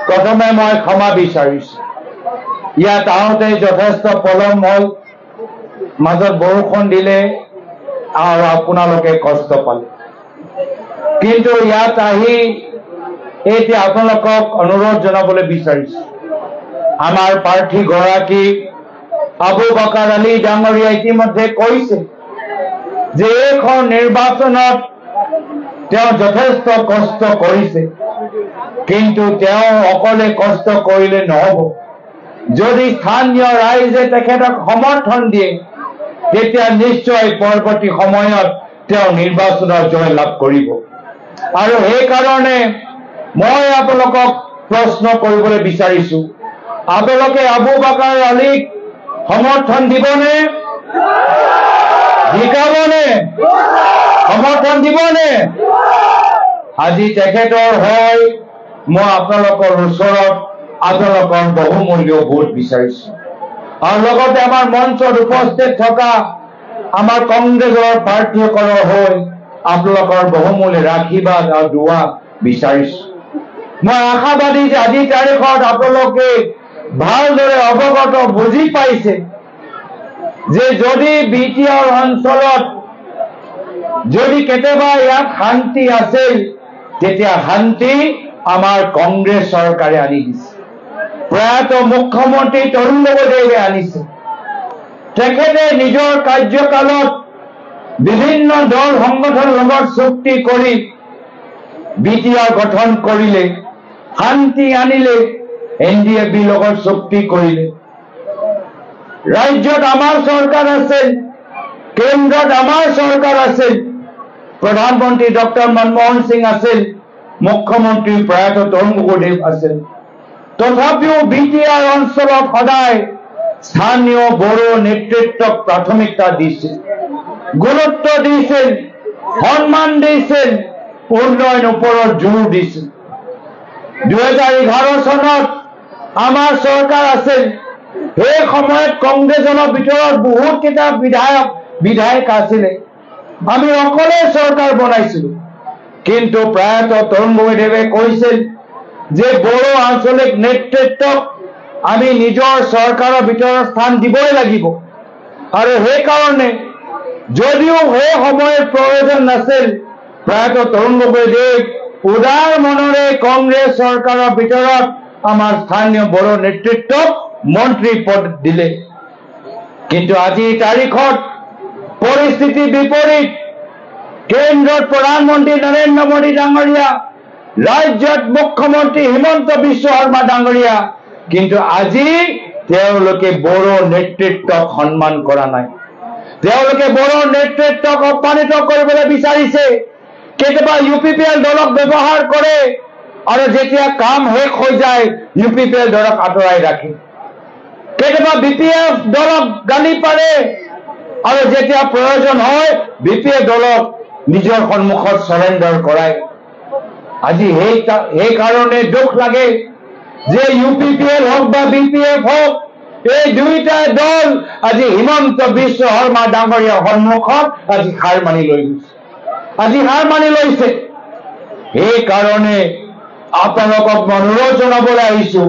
প্ৰথমে মই ক্ষমা বিচাৰিছোঁ। ইয়াত আহোঁতে যথেষ্ট পলম হ'ল, মাজত বৰষুণ দিলে আৰু আপোনালোকে কষ্ট পালে। কিন্তু ইয়াত আহি এতিয়া আপোনালোকক অনুৰোধ জনাবলৈ বিচাৰিছোঁ, আমাৰ প্ৰাৰ্থীগৰাকী আবু বকাৰ আলী ডাঙৰীয়া ইতিমধ্যে কৈছে যে এইখন নিৰ্বাচনত তেওঁ যথেষ্ট কষ্ট কৰিছে, কিন্তু তেওঁ অকলে কষ্ট কৰিলে নহ'ব। যদি স্থানীয় ৰাইজে তেখেতক সমৰ্থন দিয়ে তেতিয়া নিশ্চয় পৰৱৰ্তী সময়ত তেওঁ নিৰ্বাচনত জয় লাভ কৰিব। আৰু সেইকাৰণে মই আপোনালোকক প্ৰশ্ন কৰিবলৈ বিচাৰিছোঁ, আপোনালোকে আবু বকাৰ আলীক সমৰ্থন দিবনে? জিকাবনে? সমৰ্থন দিবনে? আজি তেখেতৰ হৈ মই আপোনালোকৰ ওচৰত আপোনালোকৰ বহুমূল্য ভোট বিচাৰিছোঁ। আৰু লগতে আমাৰ মঞ্চত উপস্থিত থকা আমাৰ কংগ্ৰেছৰ প্ৰাৰ্থীসকলৰ হৈ আপোনালোকৰ বহুমূল্য আশীৰ্বাদ আৰু দুৱা বিচাৰিছোঁ। মই আশাবাদী যে আজিৰ তাৰিখত আপোনালোকে ভালদৰে অৱগত বুজি পাইছে যে যদি BTR অঞ্চলত যদি কেতিয়াবা ইয়াত শান্তি আছিল, তেতিয়া শান্তি আমাৰ কংগ্ৰেছ চৰকাৰে আনি দিছে। প্ৰয়াত মুখ্যমন্ত্ৰী তৰুণ গগৈদেৱে আনিছে। তেখেতে নিজৰ কাৰ্যকালত বিভিন্ন দল সংগঠনৰ লগত চুক্তি কৰি BTR গঠন কৰিলে, শান্তি আনিলে, NDFBৰ লগত চুক্তি কৰিলে। ৰাজ্যত আমাৰ চৰকাৰ আছিল, কেন্দ্ৰত আমাৰ চৰকাৰ আছিল, প্ৰধানমন্ত্ৰী ডক্টৰ মনমোহন সিং আছিল, মুখ্যমন্ত্ৰী প্ৰয়াত তৰুণ গগৈদেৱ আছিল। তথাপিও BTR অঞ্চলত সদায় স্থানীয় বড়ো নেতৃত্বক প্ৰাথমিকতা দিছিল, গুৰুত্ব দিছিল, সন্মান দিছিল, উন্নয়ন ওপৰত জোৰ দিছিল। 2011 চনত আমাৰ চৰকাৰ আছিল। সেই সময়ত কংগ্ৰেছৰ ভিতৰত বহুত কেইটা বিধায়ক আছিলে। আমি অকলে চৰকাৰ বনাইছিলো। কিন্তু প্ৰয়াত তৰুণ গগৈদেৱে কৈছিল যে বড়ো আঞ্চলিক নেতৃত্বক আমি নিজৰ চৰকাৰৰ ভিতৰত স্থান দিবই লাগিব। আৰু সেইকাৰণে যদিও সেই সময়ত প্ৰয়োজন নাছিল, প্ৰয়াত তৰুণ গগৈদেৱ উদাৰ মনেৰে কংগ্ৰেছ চৰকাৰৰ ভিতৰত আমাৰ স্থানীয় বড়ো নেতৃত্বক মন্ত্ৰী পদ দিলে। কিন্তু আজিৰ তাৰিখত পৰিস্থিতি বিপৰীত। কেন্দ্ৰত প্ৰধানমন্ত্ৰী নৰেন্দ্ৰ মোদী ডাঙৰীয়া, ৰাজ্যত মুখ্যমন্ত্ৰী হিমন্ত বিশ্ব শৰ্মা ডাঙৰীয়া, কিন্তু আজি তেওঁলোকে বড়ো নেতৃত্বক সন্মান কৰা নাই। তেওঁলোকে বড়ো নেতৃত্বক অপমানিত কৰিবলৈ বিচাৰিছে। কেতিয়াবা UPPL দলক ব্যৱহাৰ কৰে আৰু যেতিয়া কাম শেষ হৈ যায় UPPL দলক আঁতৰাই ৰাখে। কেতিয়াবা BPF দলক গালি পাৰে আৰু যেতিয়া প্ৰয়োজন হয় BPF দলক নিজৰ সন্মুখত সাৰেণ্ডাৰ কৰায়। আজি সেইকাৰণে দুখ লাগে যে UPPL হওক বা BPF হওক, এই দুইটা দল আজি হিমন্ত বিশ্ব শৰ্মা ডাঙৰীয়াৰ সন্মুখত আজি হাৰ মানি লৈছে। সেইকাৰণে আপোনালোকক অনুৰোধ জনাবলৈ আহিছো,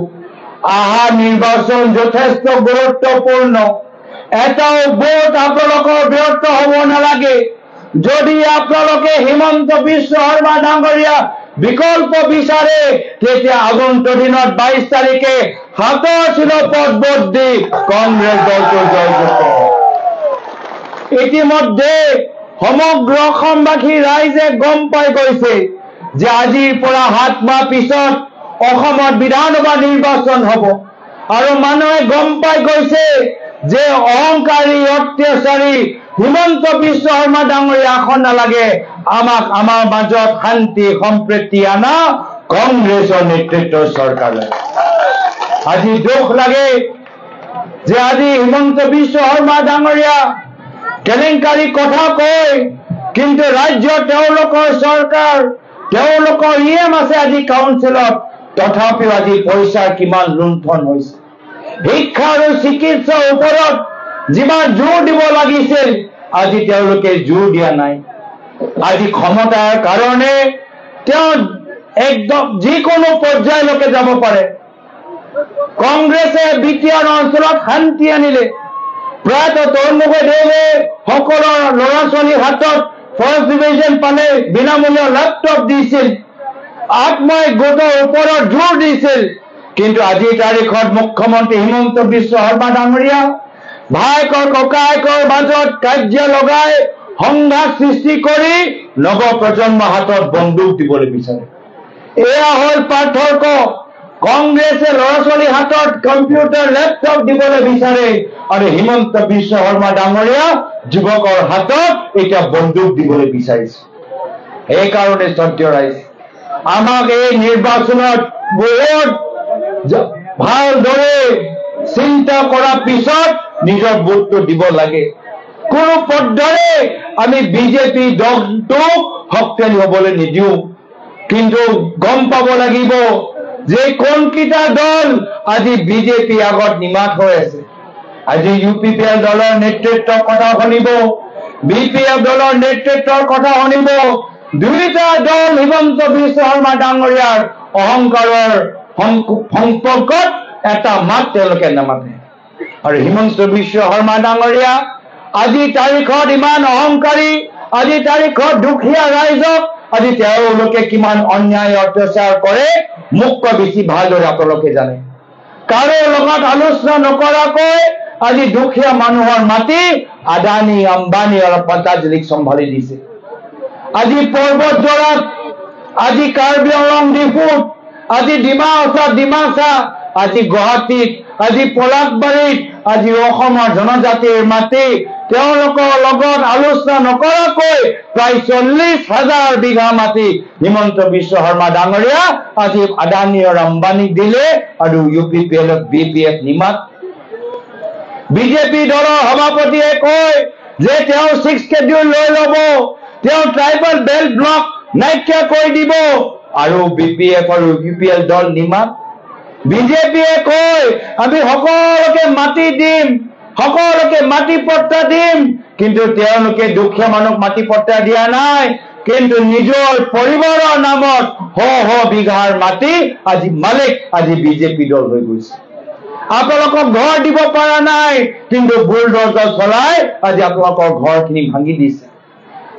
আহা নিৰ্বাচন যথেষ্ট গুৰুত্বপূৰ্ণ। এটাও ভোট আপোনালোকৰ ব্যৰ্থ হ'ব নালাগে। যদি আপোনালোকে হিমন্ত বিশ্ব শৰ্মা ডাঙৰীয়া বিকল্প বিচাৰে, তেতিয়া আগন্তুক দিনত 22 তাৰিখে হাতৰ চিলপত ভোট দি কংগ্ৰেছ দলটো জয়যুক্ত হ'ব। ইতিমধ্যে সমগ্ৰ অসমবাসী ৰাইজে গম পাই গৈছে যে আজিৰ পৰা 7 মাহ পিছত অসমত বিধানসভা নিৰ্বাচন হ'ব। আৰু মানুহে গম পাই গৈছে যে অহংকাৰী অত্যাচাৰী হিমন্ত বিশ্ব শৰ্মা ডাঙৰীয়া আসন নালাগে, আমাক আমাৰ মাজত শান্তি সম্প্ৰীতি আনা কংগ্ৰেছৰ নেতৃত্বৰ চৰকাৰ লাগে। আজি দুখ লাগে যে আজি হিমন্ত বিশ্ব শৰ্মা ডাঙৰীয়া কেলেংকাৰী কথা কয়, কিন্তু ৰাজ্যত তেওঁলোকৰ চৰকাৰ, তেওঁলোকৰ EM আছে আজি কাউন্সিলত, তথাপিও আজি পইচাৰ কিমান লুণ্ঠন হৈছে। শিক্ষা আৰু চিকিৎসাৰ ওপৰত যিমান জোৰ দিব লাগিছিল আজি তেওঁলোকে জোৰ দিয়া নাই। আজি ক্ষমতাৰ কাৰণে তেওঁ একদম যিকোনো পৰ্যায়লৈকে যাব পাৰে। কংগ্ৰেছে বিটিআৰ অঞ্চলত শান্তি আনিলে। প্ৰায়তঃ তৰুণগদেৱে সকলৰ ল'ৰা ছোৱালীৰ হাতত ফাৰ্ষ্ট ডিভিজন পালে, বিনামূলীয়া লেপটপ দিছিল, আত্মই গোটৰ ওপৰত জোৰ দিছিল। কিন্তু আজিৰ তাৰিখত মুখ্যমন্ত্ৰী হিমন্ত বিশ্ব শৰ্মা ডাঙৰীয়া ভায়েকৰ ককায়েকৰ মাজত কাজিয়া লগাই সংঘাত সৃষ্টি কৰি নৱ প্ৰজন্মৰ হাতত বন্দুক দিবলৈ বিচাৰে। এয়া হ'ল পাৰ্থক্য। কংগ্ৰেছে ল'ৰা ছোৱালীৰ হাতত কম্পিউটাৰ লেপটপ দিবলৈ বিচাৰে আৰু হিমন্ত বিশ্ব শৰ্মা ডাঙৰীয়া যুৱকৰ হাতত এতিয়া বন্দুক দিবলৈ বিচাৰিছে। সেইকাৰণে শ্ৰদ্ধেয় ৰাইজ, আমাক এই নিৰ্বাচনত বহুত ভালদৰে চিন্তা কৰাৰ পিছত নিজৰ ভোটটো দিব লাগে। কোনো পদ্ধতিৰে আমি বিজেপি দলটোক শক্তিশালী হ'বলৈ নিদিওঁ, কিন্তু গম পাব লাগিব যে কোনকেইটা দল আজি বিজেপি আগত নিমাত হৈ আছে। আজি UPPL দলৰ নেতৃত্বৰ কথা শুনিব, BPF দলৰ নেতৃত্বৰ কথা শুনিব। দুয়োটা দল হিমন্ত বিশ্ব শৰ্মা ডাঙৰীয়াৰ অহংকাৰৰ সম্পৰ্কত এটা মাত তেওঁলোকে নামাতে। আৰু হিমন্ত বিশ্ব শৰ্মা ডাঙৰীয়া আজিৰ তাৰিখত ইমান অহংকাৰী, আজিৰ তাৰিখত দুখীয়া ৰাইজক আজি তেওঁলোকে কিমান অন্যায় অত্যাচাৰ কৰে মোতকৈ বেছি ভালদৰে আপোনালোকে জানে। কাৰো লগত আলোচনা নকৰাকৈ আজি দুখীয়া মানুহৰ মাটি আদানী আম্বানী আৰু পতঞ্জলীক চম্ভালি দিছে। আজি পৰ্বতজোৰাত, আজি কাৰ্বি আংলং ডিফুত, আজি ডিমাচা, আজি গুৱাহাটীত, আজি পলাশবাৰীত, আজি অসমৰ জনজাতিৰ মাটি তেওঁলোকৰ লগত আলোচনা নকৰাকৈ প্ৰায় 40,000 বিঘা মাটি হিমন্ত বিশ্ব শৰ্মা ডাঙৰীয়া আজি আদানী আৰু আম্বানীক দিলে আৰু UPPL BPF নিমাত। বিজেপি দলৰ সভাপতিয়ে কয় যে তেওঁ 6th schedule লৈ ল'ব, তেওঁ ট্ৰাইবেল বেল্ট ব্লক নাইকিয়া কৰি দিব আৰু BPF আৰু UPL দল নিমাত। বিজেপিয়ে কয় আমি সকলোকে মাটি দিম, সকলোকে মাটি পট্টা দিম, কিন্তু তেওঁলোকে দুখীয়া মানুহক মাটি পট্টা দিয়া নাই, কিন্তু নিজৰ পৰিবাৰৰ নামত শ বিঘাৰ মাটি আজি মালিক আজি বিজেপি দল হৈ গৈছে। আপোনালোকক ঘৰ দিব পৰা নাই, কিন্তু বুলডোজাৰ চলাই আজি আপোনালোকৰ ঘৰখিনি ভাঙি দিছে।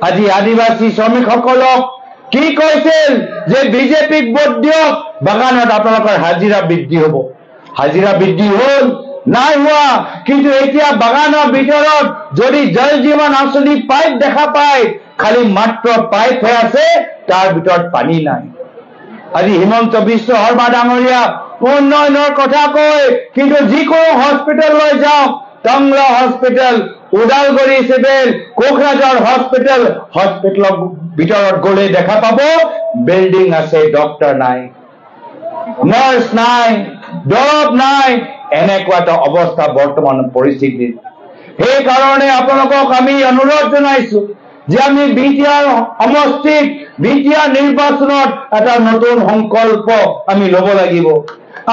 আজি আদিবাসী শ্ৰমিকসকলক কি কৈছিল যে বিজেপিক ভোট দিয়ক, বাগানত আপোনালোকৰ হাজিৰা বৃদ্ধি হ'ব। হাজিৰা বৃদ্ধি হ'ল? নাই হোৱা। কিন্তু এতিয়া বাগানৰ ভিতৰত যদি জল জীৱন আঁচনি পাইপ দেখা পায়, খালি মাত্ৰ পাইপ হৈ আছে, তাৰ ভিতৰত পানী নাই। আজি হিমন্ত বিশ্ব শৰ্মা ডাঙৰীয়া উন্নয়নৰ কথা কয়, কিন্তু যিকোনো হস্পিটেললৈ যাওক, টংলা হস্পিটেল, ওদালগুৰি চিভিল, কোকৰাঝাৰ হস্পিটেলৰ ভিতৰত গ'লে দেখা পাব বিল্ডিং আছে, ডক্টৰ নাই, নাৰ্ছ নাই, দৰৱ নাই, এনেকুৱা এটা অৱস্থা বৰ্তমান পৰিস্থিতিত। সেইকাৰণে আপোনালোকক আমি অনুৰোধ জনাইছো যে আমি বিটিআৰ সমষ্টিত বিটিআৰ নিৰ্বাচনত এটা নতুন সংকল্প আমি ল'ব লাগিব।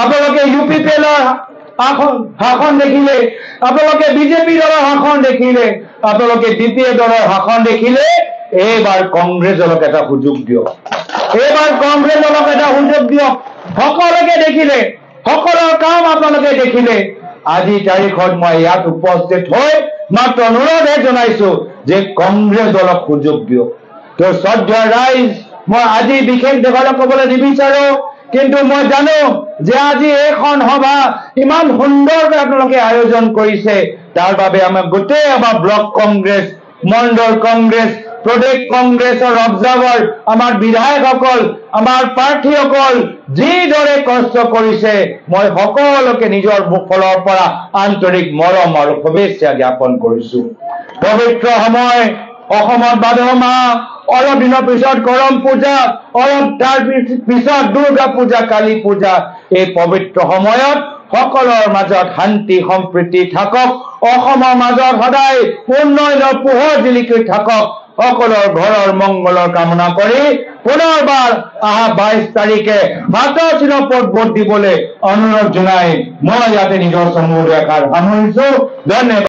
আপোনালোকে UPPLৰ শাসন দেখিলে, আপোনালোকে বিজেপি দলৰ শাসন দেখিলে, আপোনালোকে BPF দলৰ শাসন দেখিলে, এইবাৰ কংগ্ৰেছ দলক এটা সুযোগ দিয়ক, এইবাৰ কংগ্ৰেছ দলক এটা সুযোগ দিয়ক। সকলোকে দেখিলে, সকলৰ কাম আপোনালোকে দেখিলে। আজিৰ তাৰিখত মই ইয়াত উপস্থিত হৈ মাত্ৰ অনুৰোধহে জনাইছো যে কংগ্ৰেছ দলক সুযোগ দিয়ক। তো শ্ৰদ্ধেয় ৰাইজ, মই আজি বিশেষ দেশলৈ ক'বলৈ নিবিচাৰো, কিন্তু মই জানো যে আজি এইখন সভা ইমান সুন্দৰকৈ আপোনালোকে আয়োজন কৰিছে, তাৰ বাবে আমাৰ গোটেই আমাৰ ব্লক কংগ্ৰেছ, মণ্ডল কংগ্ৰেছ, প্ৰদেশ কংগ্ৰেছৰ অবজাৰ্ভাৰ, আমাৰ বিধায়কসকল, আমাৰ প্ৰাৰ্থীসকল যিদৰে কষ্ট কৰিছে, মই সকলোকে নিজৰ ফালৰ পৰা আন্তৰিক মৰম আৰু শুভেচ্ছা জ্ঞাপন কৰিছো। পবিত্ৰ সময়, অসমত ভাদ মাহ, অলপ দিনৰ পিছত কৰম পূজা, অলপ তাৰ পিছত দুৰ্গা পূজা, কালী পূজা। এই পবিত্ৰ সময়ত সকলৰ মাজত শান্তি সম্প্ৰীতি থাকক, অসমৰ মাজত সদায় উন্নয়নৰ পোহৰ জিলিকি থাকক, সকলৰ ঘৰৰ মংগলৰ কামনা কৰি পুনৰবাৰ অহা 22 তাৰিখে হাতৰ চিহ্নত ভোট দিবলৈ অনুৰোধ জনাই মই ইয়াতে নিজৰ চমু এষাৰ সামৰিছো। ধন্যবাদ।